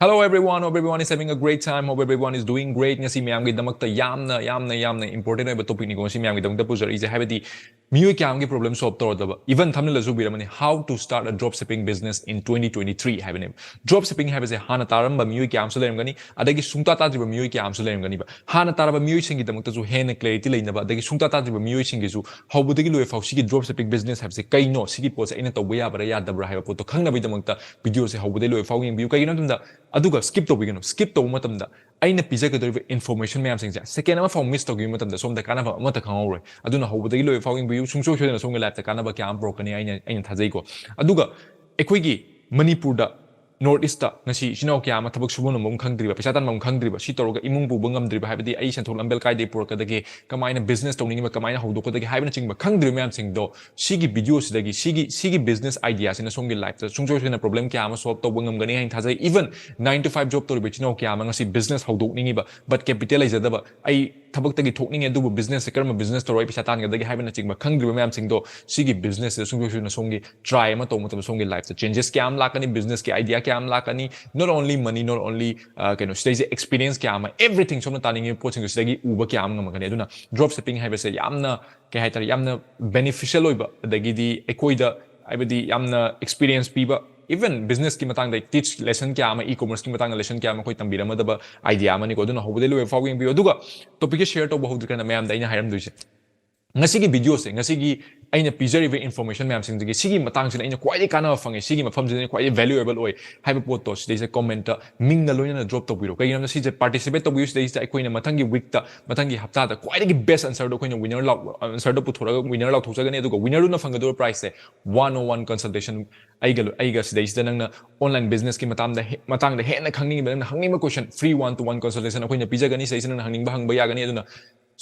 Hello everyone, hope everyone is having a great time, hope everyone is doing great. Ngasi miyamgi damakta yamna important oiba topic ni ko ngasi miyamgi damakta puzari ise habadi miyoy kyamgi problem solve tawdaba. Even thamne lazu biramani how to start a dropshipping business in 2023 habane. Dropshipping habase hana taramba miyoy kyam su lermgani adagi sungta tadriba miyoy kyam su lermgani ba. Hana taraba miyoy singi damakta zu hena clarity leinaba adagi sungta tadriba miyoy singi zu hawbudagi loe faw sigi dropshipping business habase kaino sigi pose aina tawba yabara yadabra haiba poto khangna bi damakta video se hawbudagi loe faw yengbiu kaino tumda aduga skip tawbigano skip tawba matamda aina pijagadoriba information mayam singja second ama faw miss tawgi matamda somda kanaba amata khangawroi aduna hawbudagi loe faw yengbiu sungso shoyana somga life ta kanaba kyam brokani aina thajai ko aduga ekhoi Manipur North East ngasi sinau kya ma thabak subon mong khangdriba pesa tan mong khangdriba si toroga imung bu bangam driba habidi ai santhol ambel kai de porka dagi kamaina business tawning ba kamaina hawdo ko dagi haibna chingba khangdri mayam sing do sigi video sidagi sigi business idea sina songi life ta sungjo sina problem kya ma solve taw bangam gani hain thajai even 9 to 5 job toriba sinau kya ma ngasi business hawdo ningi ba but capitalize daba ai thabak tagi thokning edu business se karma business toroi pesa tan ga dagi haibna chingba khangdri mayam sing do sigi business se sungjo sina songi try ma taw ma songi life ta changes kya am lakani business ki idea kya am lakani not only money, not only stage experience kya ama everything somna taningi poching sidagi uba kya am ngamagani aduna dropshipping habase yamna ke haitari yamna beneficial oiba adagi di ekoida aibadi yamna experience piba even business ki matang da teach lesson kya ama e-commerce ki matang lesson kya ama koi tambira madaba idea ama ni ko aduna hobode lo following bi aduga topic share to bahud kana mayam da ina hairam duise ngasi gi video se ngasi gi aina pizarive information mayam sing gi sigi matang sina aina kwai kana fangi sigi mafam sina kwai valuable oi haiba pot to sida comment ming na loina drop to biro kai nam si je participate to use sida koina matangi week ta matangi hafta da kwai gi best answer do koina winner law answer do puthora winner law thusa gani aduga winner do na fanga do price se 101 consultation aiga sida nang online business ki matang da he na khangni ba nang hangni ma question free 1-to-1 consultation koina pija gani sai sina hangning ba hangba ya gani aduna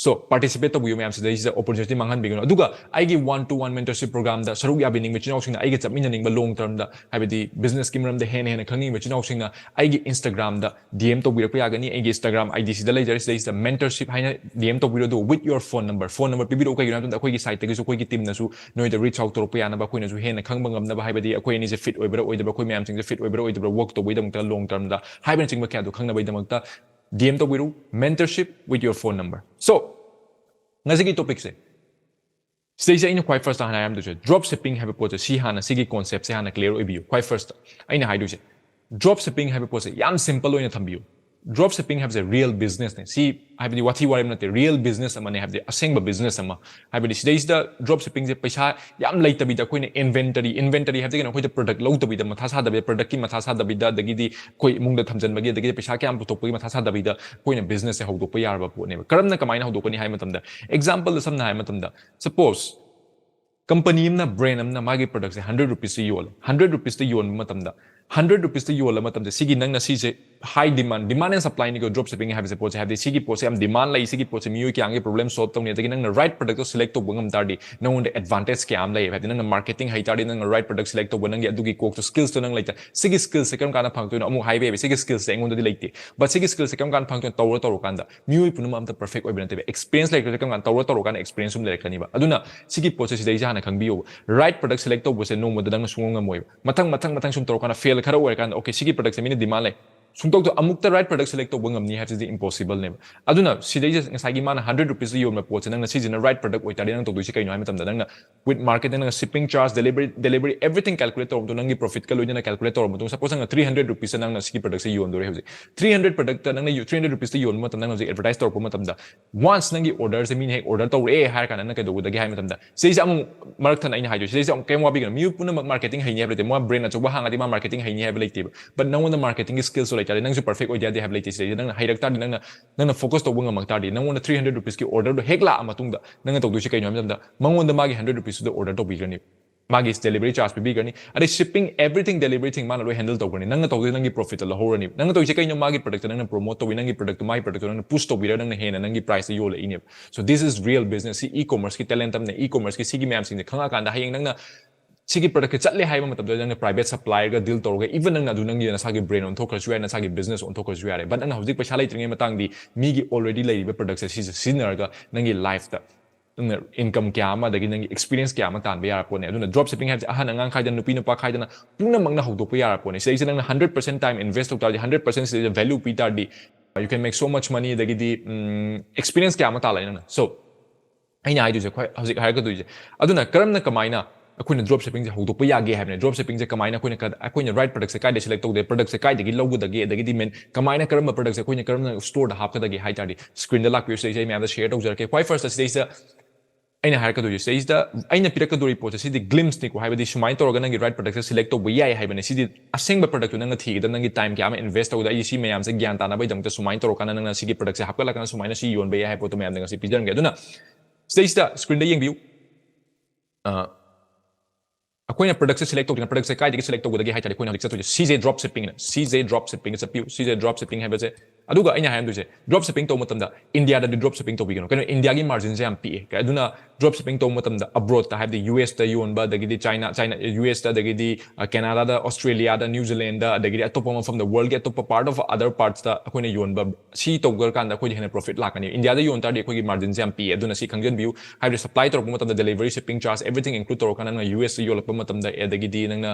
so participate to mayam sida is the opportunity manghan bigano aduga aigi 1-to-1 mentorship program da saruk ya bining machinaw singna aigi chapmin ning ba long term da habidi business kim ram da hen khangni machinaw singna aigi instagram da dm to birak ya gani aigi instagram id sida later is the mentorship haina dm to biro do with your phone number pibiro kai gina da koi gi site gi su koi gi team na su noi da reach out to ya na ba koi na su hen khang bangam na ba habidi koi ni je fit oibra oidaba koi mayam sing je fit oibra oidaba work to bidam ta long term da haiben sing ba kya do khang na bai damak ta DM to biru mentorship with your phone number. So, ngasi topic se. Stay sa inyo quite first hana ayam do dropshipping have a pose si hana sigi concept se hana clear oibiu. Quite first. Aina haidu se. Dropshipping have a pose yam simple oina thambiu. Dropshipping has a real business ne. See, habidi wathi warim nate real business ama ne habidi asengba business ama. Habidi sidai the dropshipping je paisa yam lai tabi da koi ne inventory habidi na koi the product low tabi da matha sa da product ki matha sa da da dagi di koi mung da thamjan bagi dagi paisa kyam putok pi matha sa da da koi ne business se hawdo pa yar ba po ne karam na kamai na hawdo ko ni hai matam da example sam na hai matam da suppose company na brand amna magi product se 100 rupees se yol 100 rupees te yon matam da 100 rupees te yol matam da sigi nang na si se high demand and supply ni ko dropshipping have se pose have the sigi pose am demand lai sigi pose miyo ki ange problem solve tong ne dagi nang na right product to select to bungam tardi nang on the advantage ke am lai have nang na marketing hai tardi nang na right product select to bunang ya dugi kok to skills to nang lai ta sigi skills se kam kana phang to amu high be sigi skills se ngon di laite but sigi skills se kam kana phang to tawro kanda miyo punuma am ta perfect oi ben te experience like kam kana tawro kanda experience um le kani ba aduna sigi pose se dai jana khangbiyo right product select to bose no mo dang sungong amoy matang sum to kana fail khara oi kanda okay sigi product se mini demand lai sungtok to amukta right product select to bangam ni have is the impossible ne aduna sidai ngasagi mana 100 rupees yo ma pot nang na season right product oi tari nang to duisi kai no matam da nang with marketing nang shipping charge delivery everything calculator to nang profit ka loina calculator mo to suppose nang 300 rupees nang na sigi product se yo ndore have 300 product nang na 300 rupees te yo matam nang na advertise to ko matam da once nang order se min he order to re har kana nang ka do da gi hai matam da sei am mark than aina haido sei am kemwa bi mi puna marketing hai ni have le mo brain na cho ba hanga di ma marketing hai ni have le but nang on the marketing skills so like nang su perfect oi dia have latest nang hairak tar nang focus to bunga mak tar di nang on 300 rupees ki order do hekla amatung da nang to du shi kai no am da mangon da magi 100 rupees do order to bi gani magi delivery charge bi gani are shipping everything delivery thing man lo handle to gani nang to du nang profit la horani nang to shi kai no magi product nang promote to nang product my product nang push to bi nang he nang price yo le ini so this is real business e-commerce ki talent am ne e-commerce ki sigi ma'am sing khanga kan da hayeng nang sigi product chatle hai ma matab da private supplier ga deal toroga even nang adu nang na sagi brain on thokra suya na sagi business on thokra suya but nang hojik paisa lai tringe matang di mi gi already lai be product se seasoner ga nang life da income kya ama dagi nang experience kya ama tan ba yara pone aduna drop shipping has ahan angang khai dan nupi na pa khai dan puna mangna hawdo pa yara pone sei nang 100% time invest tok tardi 100% sei value pi tardi you can make so much money dagi di experience kya ama ta lai na so aina ai du je khoi hauzik har ka du je aduna karam na kamaina akoina drop shipping je hawdo pa yage habne drop shipping je kamaina akoina right product se kai de select tog de product se kai dagi logu dagi dagi di men kamaina karam product se akoina karam na store da hap ka dagi hai tardi screen da lak pi sei me am share tog jar ke khoi first sei aina har ka du sei da aina pirak ka duri po se di glimpse ni ko haibadi sumai to ga nangi right product se select tog yai haibane si di aseng ba product nang thi da nangi time kya ma invest tog da i si me am se gyan ta na bai dang ta sumai to kana nang si gi product se hap ka la kana sumai na si yon bai hai po to me am nang si pijan ga duna stage da screen da yeng view akoina product se select tog product se kai de select tog da gi hai ta akoina halik sa to CJ drop shipping CJ drop shipping is a pure CJ drop shipping hai ba se aduga aina ham du se drop shipping to matam da India da drop shipping to bi no India gi margin se am pi ka aduna drop shipping to matam da abroad ta have the US da yon ba da gi di China US da gi di Canada da Australia da New Zealand da gi di atop from the world get top part of other parts da akoina yon ba si to gar kan da koi hena profit la kan India da yon ta de koi gi margin se am pi aduna si khangjan view have the supply to matam da delivery shipping charge everything include to kan na US yo la matam da da gi di nang na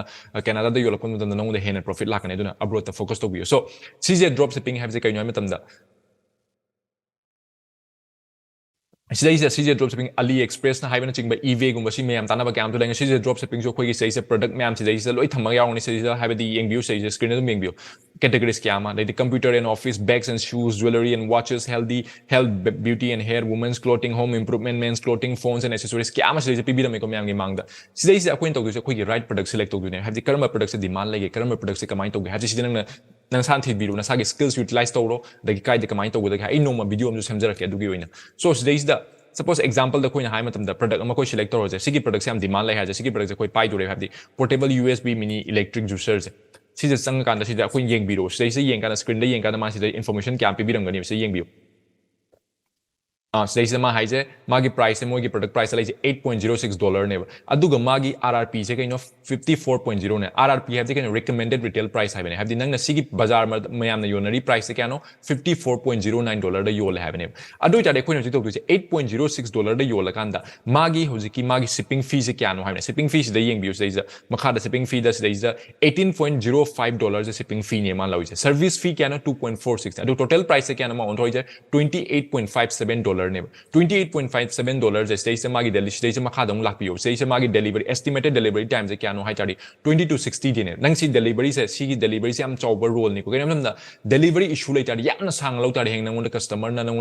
Canada da yo la matam da nong da hena profit la kan aduna abroad ta focus to view so CJ drop shipping have the kai matam da Sida CJ drop shipping AliExpress na haibana chingba eBay gumba si mayam tanaba kyam to lenga CJ drop shipping jo khoi gi sei product mayam sida loi thamaga yaw ni sida haibadi yengview sei screen da yengview categories kyama like the computer and office bags and shoes jewelry and watches health beauty and hair women's clothing home improvement men's clothing phones and accessories kyama sida pibi da me ko mayam gi mangda sida akoin to du khoi gi right product select to du ne have the karma product se demand lege karma product se kamai to gi have sida nang san thi biru na sa gi skills utilize to ro da gi kai de kamai to gu da gi ai no ma video am ju semjara ke du gi oina so sida suppose example da koina hai matam da product ama koi select toro je sigi product se am demand lai ha je sigi product se koi pai do re have the portable USB mini electric juicer je si je sang kan da si da koi yeng biro se yeng kan screen da yeng kan ma si da information kya pi biram gani se yeng biro sida ma hai je magi price se mogi product price lai je $8.06 ne aduga magi RRP se kaino 54.0 ne RRP have the kind of recommended retail price have ne have the nang na sigi bazar mayam na yonari price se kano $54.09 da yol have ne adu ta de koino ji to se $8.06 da yol kan da magi hojiki magi shipping fee se kano have ne shipping fee se da yeng bi se is makha da shipping fee da se is $18.05 the shipping fee ne man lawi je service fee kano 2.46 adu total price se kano ma on roi je $28.57 $28.57 is stage magi deli stage makha dong lakpio stage magi delivery estimated delivery time se kya no hai chari 20 to 60 din nang si delivery se si delivery se am chawber role ni ko kenam na delivery issue lai chari yamna sang lo tar heng nang customer na nang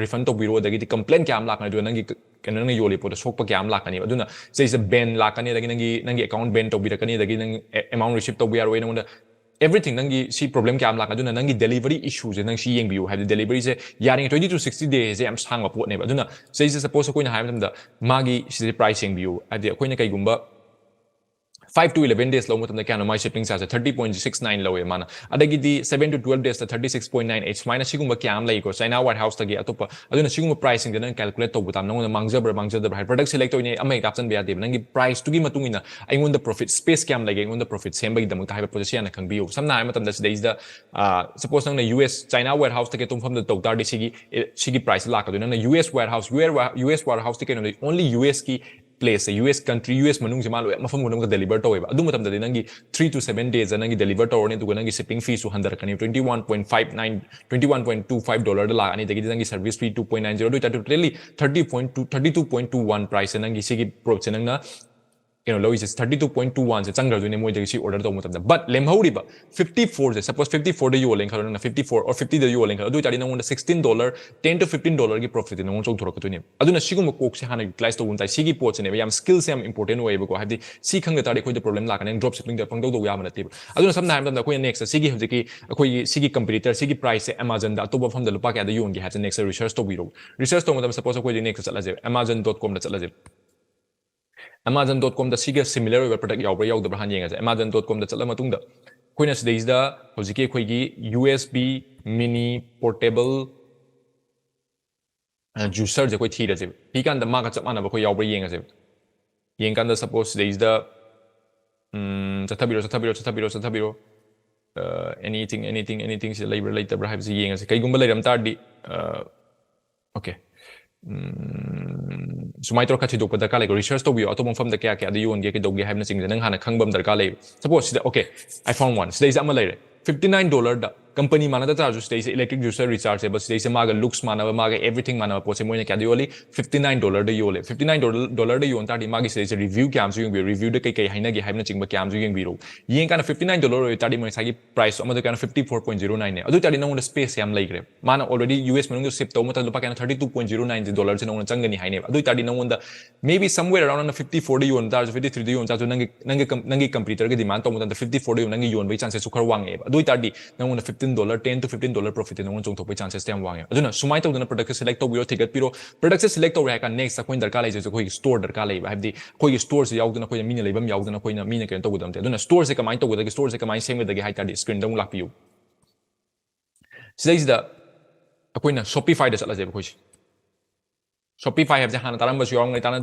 refund to biro dagi complaint kya am lak na do nang kenang na yoli po to sok pa kya am lak ni aduna se ben lak ni dagi nang account ben to birakani dagi nang amount receipt to biar we nang everything nangi si problem kya am lak aduna nangi delivery issues nang si yeng biu have the delivery se yaring 20 to 60 days am sang pot ne aduna se suppose ko ina ha da magi si pricing view adi ko ina kai gumba 5 to 11 days lo mo tamda kano my shipping charge 30.69 lo e mana adagi di 7 to 12 days 36.98 minus sigumba kyam lai ko China White House tagi atopa aduna sigumba pricing den calculate to butam nang mangja product select to ni amai caption be ade nangi price to gi matung ina aingon the profit space kyam lagi aingon the profit same bagi damang ta position na khang biu samna ai matam da is the suppose nang na US China White House tagi tum from the tar di sigi price la ka nang na US warehouse US warehouse tagi no only US ki place a US country US manung jama lo mafam gunam ka deliver to ba adu matam da nangi 3 to 7 days nangi deliver to ne tu nangi shipping fee su handar kani 21.25 dollar la ani dagi nangi service fee 2.90 do totally 32.21 price nangi sigi pro chenang na low is 32.21 se changar dune moi dagi order to mutam but lem hori ba 54 se suppose 54 de yo leng khalo na 54 or 50 de yo leng khalo do tari nang $16 $10 to $15 gi profit nang chong thorok to ne aduna sigum ko se hana utilize to untai sigi pot ne yam skills yam important way ko have the si khang da tari khoi the problem la kan drop shipping da pang do ya man te aduna samna ham da ko next sigi hojiki khoi sigi competitor sigi price se Amazon da to from the lupa ka da yon gi have the next research to biro research to mutam suppose ko next chala je amazon.com da chala je Amazon.com da siga similar over product yaw yaw da han yenga Amazon.com da chala matung da koina sida da hojiki khoi gi USB mini portable juicer je koi thi da je pi kan da ma ka chama na ba ko yaw yenga je yeng kan da suppose sida is da chathabiro anything si labor later bra have yenga je kai gumba leiram tar di okay sumai tor khachi dok darkar lei research to bi auto mong fam da kya kya da yon ge ke dog ge haibna ching nang hana khangbam darkar lei suppose okay I found one today is ama lei $59 da company mana da charge today is electric juicer rechargeable today is maga looks mana maga everything mana po se moine kya da yoli $59 da yole $59 da yon ta di magi today is review kyam su yung review da kai kai haina ge haibna ching ba kyam su yung bi ro yen kana $59 ta di moine sagi price ama da kana 54.09 ne adu ta di nang space yam lei gre mana already US manung ship to mata lupa kana $32.09 se nang changani haine adu ta di nang maybe somewhere around 54 da yon ta 53 da yon ta nangi computer ge demand to mata 54 da yon nangi yon bai chances su khar wang e adu ta di nang $15 $10 to $15 profit nang chong thok bai chances tem wang e aduna sumai to na product select to bio ticket piro product select to ka next ko darkar lai je ko store darkar lai habdi ko store se yauduna ko mini leibam yauduna ko mini ken to gudam te aduna store se kamai to gudagi store se kamai sem gudagi hai ta di screen dang lakpiu sidai da akoina Shopify da chala je ko Shopify have hana taram bas yong tana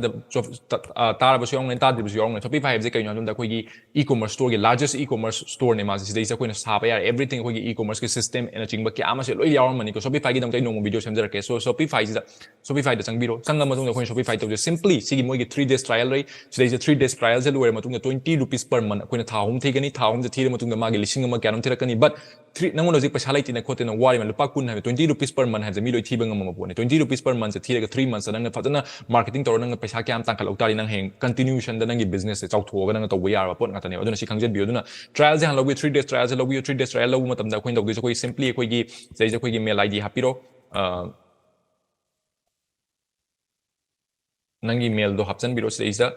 tar bas yong ta dibs yong Shopify have kai nyam da koi e-commerce store ge largest e-commerce store ne ma sidai sa koina sa ba yar everything koi e-commerce ke system ena chingba kya ma se loi yaw mani ko Shopify gi dam kai no video sem jar ke so Shopify da chang biro chang ma tung da koi Shopify to simply sigi moi ge 3 days trial rei sidai sa 3 days trial je luar ma tung da 20 rupees per month koina thahum thegani thahum je thira ma tung da ma ge lising ma kya nam thirakani but 3 nangon logic pa salai tina khote na wari ma lupa kun have 20 rupees per month have mi loi thiba ngam ma pone 20 rupees per month se thira ga 3 months nang fatana marketing to nang paisa kyam tang khalau tari nang heng continuation da nang business se chau thoga nang to wi yar pot ngata ne aduna si khangjen bi aduna trial je han logi 3 days trial je logi 3 days trial logi matam da khoin dog de koi simply koi gi sei je koi gi mail id hapiro nangi mail do hapchan biro sei da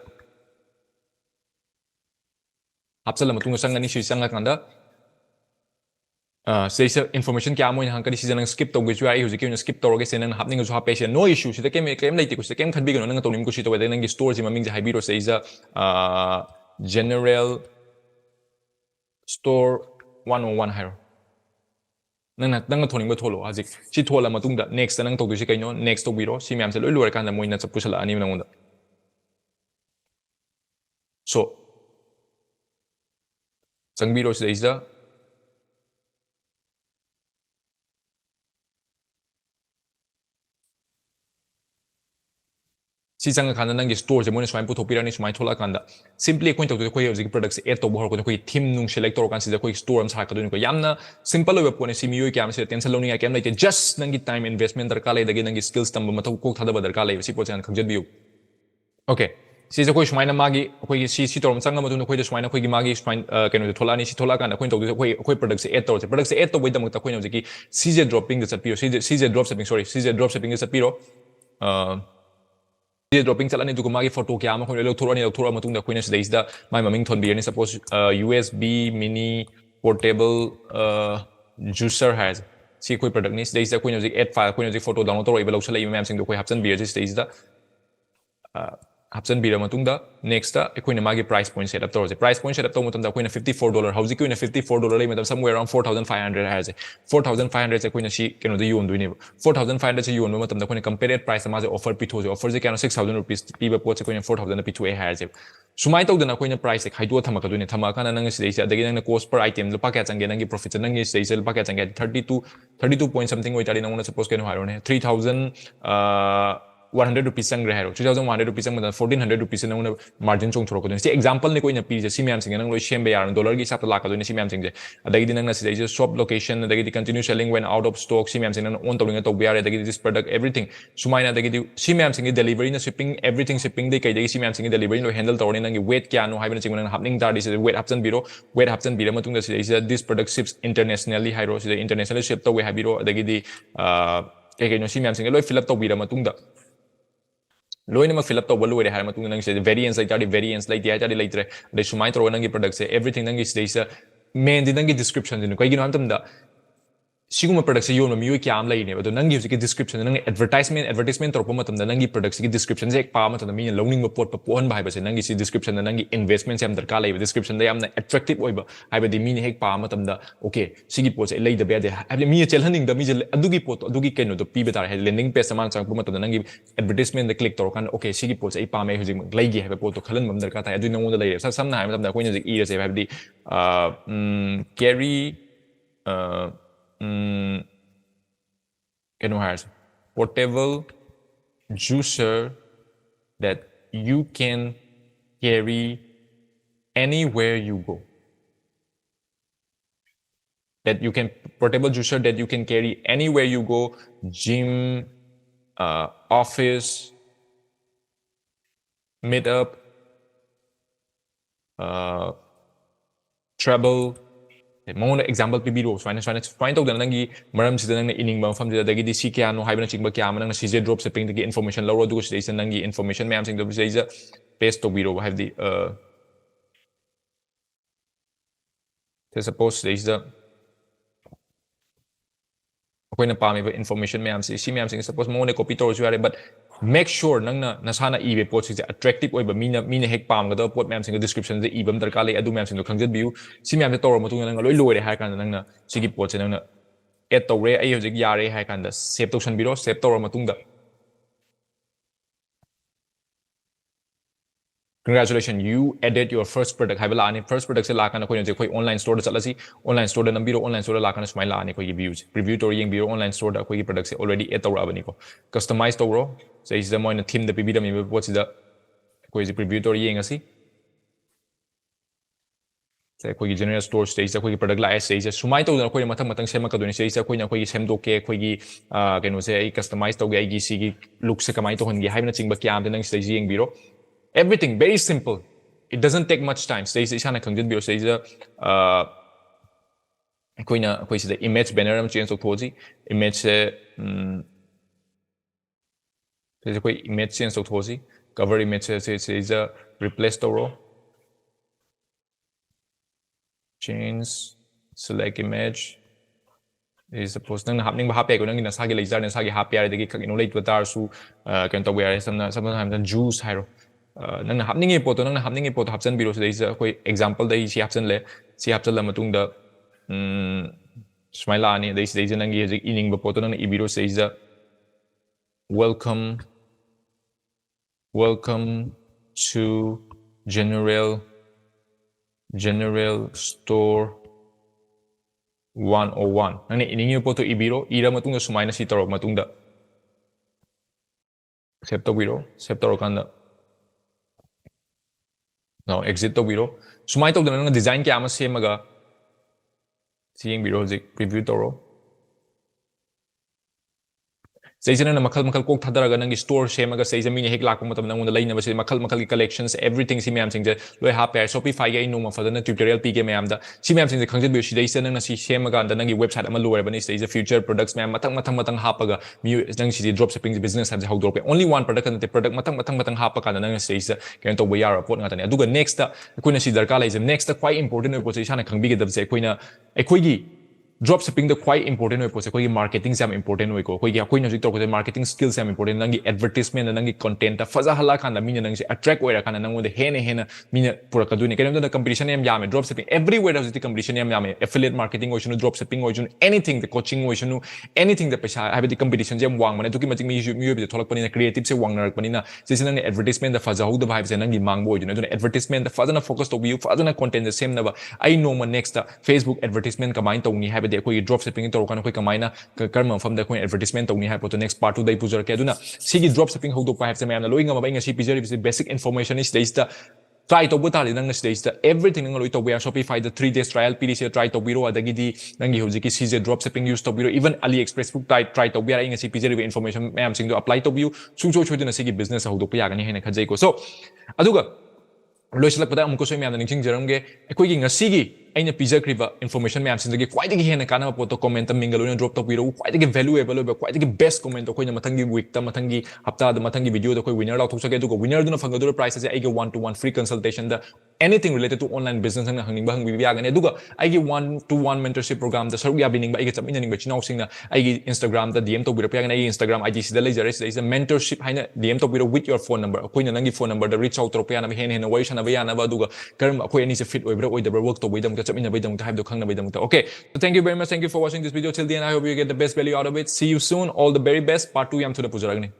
hapsala matung sangani si sanga kanda say information kya mo hang kadi season skip to ge ai huji ke skip to ge sen hapning ju ha patient no issue sida kem kem lai ti ku kem khan bi no nang to nim ku si to weda nang store ji maming ja haibiro say is general store 101 hairo nang thoning ba tholo hajik si thola matung da next nang to du si kaino next to biro si myam se loi loi kan da moina chap pusala ani nang da so changbiro say is si chang khana nang store je moina swine pu thopira ni swine thola kanda simply coin to ko ye products add to bor ko ko theme nung select to kan si ko store am sa ka do ko yamna simple we pone si miyo kyam se tension loni kyam like just nang time investment dar ka lai dagi nang skills tam ma to ko thada ba dar ka lai si po chan khangjat biu okay si je ko swine magi ko si torom chang ma tu ko de swine ko gi magi swine keno de thola ni si thola kan ko to ko products add to products add to we dam ta ko no ji si je dropping the piro si je drop shipping sorry si je drop shipping is piro dropping chalani du magi photo kya ma khoi lo thura matung da khoina sidai da mai maming thon bi ani suppose USB mini portable juicer has si koi product ni sidai da khoina ji add file khoina ji photo download to ro lo chalai mem sing do khoi hapsan bi ji sidai da hapsan bira matung da next da ekoina magi price point setup to price point setup to matam da koina $54 hauji koina $54 lai matam somewhere around 4500 has 4500 se koina si keno da yon duine 4500 se yon matam da koina compared price ma je offer pitho je offer je kana 6000 rupees piba pot se koina 4000 pitho e has sumai to da na koina price khai do thama ka duine thama kana nang si dei adagi nang cost per item lupa kya change nang profit nang si dei lupa kya change 32 point something wai tari nang suppose keno haro ne 3000 100 rupees sang rehero 3100 rupees sang 1400 rupees nang margin chong thoro ko si example ni ko ina pi je si myam sing nang loi shembe yar dollar gi sat la ka do ni si myam sing je adagi din nang na si je shop location adagi di continue selling when out of stock si myam sing nang on to to biar adagi this product everything sumaina adagi di si myam sing delivery na shipping everything shipping de kai dagi si myam sing delivery lo handle torni nang weight kya no haibana ching nang happening tar dis weight hapsan biro matung da si this product ships internationally hairo si internationally ship to we habiro adagi di kai no si myam sing loi fill up to bira matung da loina ma fill up to balu re har matung nang se variance like tadi variance like dia tadi like tre de sumai tro nang gi product se everything nang is desa main din nang gi description din ko gi no am tam da siguma product se yon ma miyo kya am lai ne ba do nang gi ki description nang advertisement torpo matam da nang gi product ki description se ek pa matam da mi learning ma pot pa pon ba hai ba se nang gi si description nang gi investment se am dar ka lai description da yamna attractive oi ba hai ba di mi ne hek pa matam da okay sigi pot se lai da ba de hai mi chel haning da mi je adugi pot adugi keno do pi betar hai landing page saman chang pu matam da nang gi advertisement da click tor kan okay sigi pot se pa me huji lai gi hai ba pot to khalan mam dar ka ta adu nang da lai sam na hai matam da ko ni i re se hai di carry keno has portable juicer that you can carry anywhere you go. That you can, portable juicer that you can carry anywhere you go, gym, office, meet up, travel. Mona example pibiro fine tawdana nangi maram sida nang iningba mafam sida dagidi si kya no haibana chingba kya nang si drop shipping dagi information lawro du sida nangi information mayam sing do sida paste to biro have the suppose sida akoina pami information mayam si mayam sing suppose mona copy to ju but make sure nang na nasana ibe pot si attractive oiba mina hek pam ga pot mayam sing description de ibam darka le adu mayam sing do khangjat biu si mayam de tawra matung nang loi loi re ha kan nang na sigi pot se nang na add tawre ai hojik yare ha kan da save tawsan biro save tawra matung da congratulations, you added your first product. First product se lakana koi online store da chalasi online store da nambiro online store da lakana smile laani koi views preview to yeng biro online store da koi product se already add tawra abani ko customize tawro se is the moina theme da pibida mi what is the koi preview to yeng asi se koi general store stage koi product la stage sumai to da koi matang sema ka doni stage koi na koi semdo ke koi gi keno se ai customize to ga gi si gi look se kamai to hongi haibna chingba kyam de nang stage yeng biro. Everything very simple. It doesn't take much time. Say isana kangjin biro say koi the image banner am change thoji image se koi image change thoji cover image se replace the row change select image is supposed nang happening ba happy ko nang nasa gi laser nasa gi happy are degi kagino late watar su kan to we are sometimes juice hairo nang happening ipot nang happening ipot hapsan biro se koi example dai si hapsan le si hapsan la matung da smile ani dai se nang gi ining ba poto nang ibiro se welcome to general store 101 nang ining ipot ibiro ira matung da sumai na si taro matung da save to biro save to kan no exit to biro sumai to dana design kya ama semaga seeing biro preview toro Season makal kok thadaraga nang store semaga season mini hek lakpa matam nang laina basi makal ki collections everything si mayam sing je loi ha pair Shopify ga no ma fadana tutorial pi ge mayam da si mayam sing je khangjat bi si dai nang si semaga da nang website ama loi bani se future products mayam matang ha pa ga mi nang si drop shipping business have how drop only one product and the product matang ha pa ka nang se kan to we are report ngata ne aduga next ta koina si darka lai next ta quite important ko se sana khangbi ge dab se koina ekoi gi drop shipping the quite important way pose koi marketing sam important way ko koi na jik to marketing skills sam important nangi advertisement nangi content ta faza hala kan mina nang se attract way kan nang de hena mina pura ka duni kan da competition yam yame drop shipping everywhere does the competition yam yame affiliate marketing way shunu drop shipping way shunu anything the coaching way shunu anything the paisa have the competition jam wang mane tuki mating mi bi tholak pani na creative se wang narak pani na se nang advertisement the faza hu the vibe se nangi mang boy junu advertisement the faza na focus to view faza na content the same na ba I know ma next Facebook advertisement combine to ni have the drop shipping to kan koi kamaina karma from the advertisement to ni ha to next part to dai pujar ke aduna sigi drop shipping how to pa have sama na loing ma ba inga si pijari basic information is this the try to butali nang stage the everything nang loi to we are Shopify the 3 days trial period try to biro adagi di nang hi hojiki si drop shipping use to biro even AliExpress book try to we are inga si pijari information ma'am sing to apply to view sungso chodina sigi business how to pa ya gani hena khajai ko so aduga loisalak pada amko so ma'am ning jaram ge ekoi gi ngasigi aina pijakriba information ma'am sindagi kwaidagi hena kana poto comment minga loina drop to biro kwaidagi valuable ba kwaidagi best comment ko ina matangi week ta matangi hafta da matangi video da koi winner la thok sake du ko winner du na fangadura price ase aige 1 to 1 free consultation da anything related to online business hang hangning ba hang bi ya gane duga aige 1 to 1 mentorship program da saru ya bining ba aige chamina ning ba chinaw sing na aige Instagram da DM to biro pa gane aige Instagram IG sida lejare sida is a mentorship haina DM to biro with your phone number koi na nangi phone number da reach out to pa na ba hena wai shana ba ya na ba duga karam koi ani se fit oi bro oi da work to bai dam okay, so thank you very much. Thank you for watching this video till the end. I hope you get the best value out of it. See you soon. All the very best. Part 2 yam to the pujaragni.